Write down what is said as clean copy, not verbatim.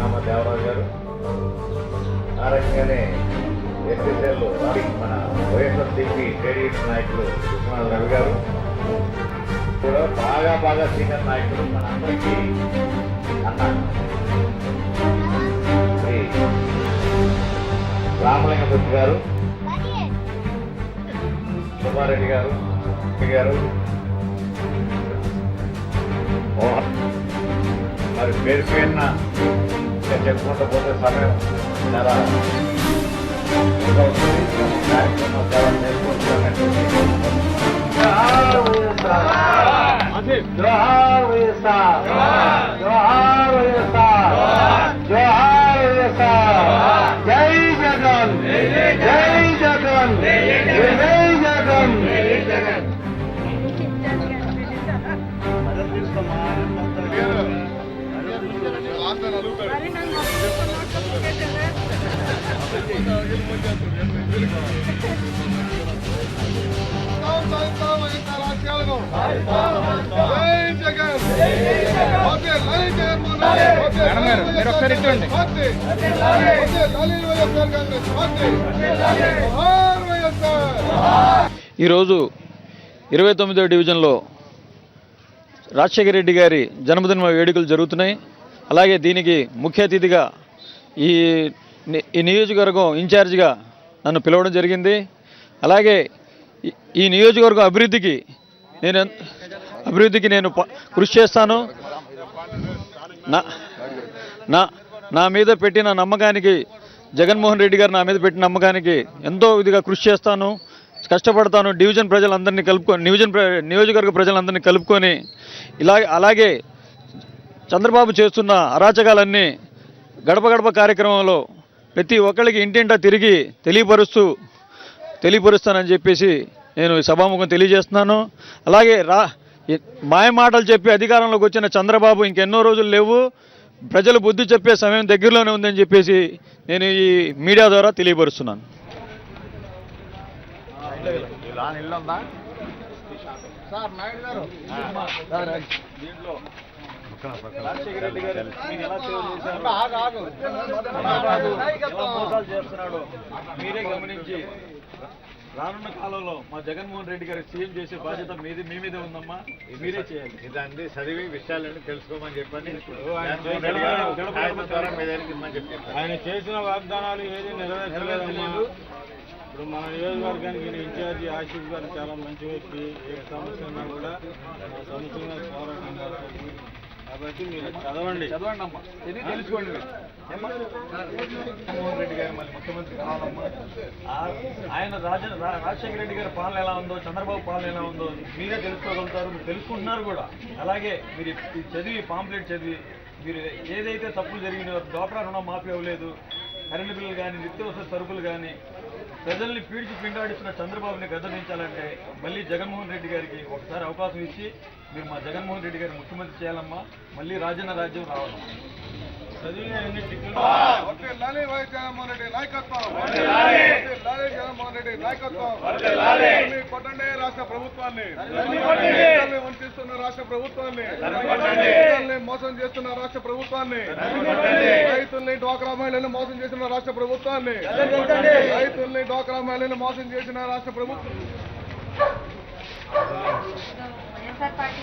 నామ దేవరాజు గారు, ఆ రకంగానే ఎస్ఎస్ఎల్ మన వైఎస్ఆర్సీపీ ట్రేడ్ నాయకులు విశ్వనాథ రవి గారు కూడా బాగా సీనియర్ నాయకులు మన అందరికీ అన్న శ్రీ రామలింగపతి గారు, సుబ్బారెడ్డి గారు మరి పేరు పేరున చెప్పుకుంటూ పోతే సమయం చాలా కార్యక్రమం చాలా జై జగన్, జై జగన్, జై జగన్. ఈరోజు 29వ డివిజన్లో రాజశేఖర రెడ్డి గారి జన్మదిన వేడుకలు జరుగుతున్నాయి. అలాగే దీనికి ముఖ్య అతిథిగా ఈ నియోజకవర్గం ఇన్ఛార్జిగా నన్ను పిలవడం జరిగింది. అలాగే ఈ నియోజకవర్గం అభివృద్ధికి నేను కృషి చేస్తాను. నా మీద పెట్టిన నమ్మకానికి, జగన్మోహన్ రెడ్డి గారు నా మీద పెట్టిన నమ్మకానికి ఎంతో విధిగా కృషి చేస్తాను, కష్టపడతాను. డివిజన్ ప్రజలందరినీ కలుపుకొని, నియోజకవర్గ ప్రజలందరినీ కలుపుకొని అలాగే చంద్రబాబు చేస్తున్న అరాచకాలన్నీ గడప గడప కార్యక్రమంలో ప్రతి ఒక్కరికి ఇంటింటా తిరిగి తెలియపరుస్తానని చెప్పేసి నేను సభాముఖం తెలియజేస్తున్నాను. అలాగే మాయ మాటలు చెప్పి అధికారంలోకి వచ్చిన చంద్రబాబు ఇంకెన్నో రోజులు లేవు, ప్రజలు బుద్ధి చెప్పే సమయం దగ్గరలోనే ఉందని చెప్పేసి నేను ఈ మీడియా ద్వారా తెలియపరుస్తున్నాను. రాజశేఖర రెడ్డి గారు మీరు ఎలా సేవ చేస్తున్నాడో మీరే గమనించి రానున్న కాలంలో మా జగన్మోహన్ రెడ్డి గారికి సీఎం చేసే బాధ్యత మీ మీదే ఉందమ్మా, మీరే చేయాలి. ఇదండి చదివి విషయాలన్నీ తెలుసుకోమని చెప్పండి. ఆయన చేసిన వాగ్దానాలు ఏది నెరవేర్చలేదమ్మా. ఇప్పుడు మన నియోజకవర్గానికి ఇన్ఛార్జి ఆశీఫ్ గారు చాలా మంచి వ్యక్తి. ఏ సమస్య ఉన్నా కూడా ఆ సమస్య మీద పోరాటం చేస్తారు. కాబట్టి మీరు చదవండి అమ్మా, తెలుసుకోండి. జగన్మోహన్ రెడ్డి గారు మళ్ళీ ముఖ్యమంత్రి కావాలమ్మా. ఆయన రాజశేఖర రెడ్డి గారి పాలన ఎలా ఉందో, చంద్రబాబు పాలన ఎలా ఉందో మీరే తెలుసుకోగలుగుతారు, మీరు తెలుసుకుంటున్నారు కూడా. అలాగే మీరు చదివి పాంప్లెట్ చదివి మీరు ఏదైతే తప్పులు జరిగినాయో, డ్వాక్రా రుణం మాఫీ అవ్వలేదు, కరెంటు బిల్లులు కానీ, నిత్యావసర సరుకులు కానీ, ప్రజల్ని పీడిచి పిండాడిస్తున్న చంద్రబాబుని గద్దదించాలంటే మళ్ళీ జగన్మోహన్ రెడ్డి గారికి ఒకసారి అవకాశం ఇచ్చి మీరు మా జగన్మోహన్ రెడ్డి గారిని ముఖ్యమంత్రి చేయాలమ్మా. మళ్ళీ రాజ్యం రావాలమ్మా. చదివిన ఎన్ని టికెట్లు జగన్మోహన్ రెడ్డి నాయకత్వం, జగన్మోహన్ రెడ్డి నాయకత్వం. కొట్టండి రాష్ట్ర ప్రభుత్వాన్ని, వంచిస్తున్న రాష్ట్ర ప్రభుత్వాన్ని, మోసం చేస్తున్న రాష్ట్ర ప్రభుత్వాన్ని, రైతుల్ని డ్వాక్రా మహిళలను మోసం చేసిన రాష్ట్ర ప్రభుత్వాన్ని, రైతుల్ని డ్వాక్రా మహిళలను మోసం చేసిన రాష్ట్ర ప్రభుత్వం. వైఎస్ఆర్ పార్టీ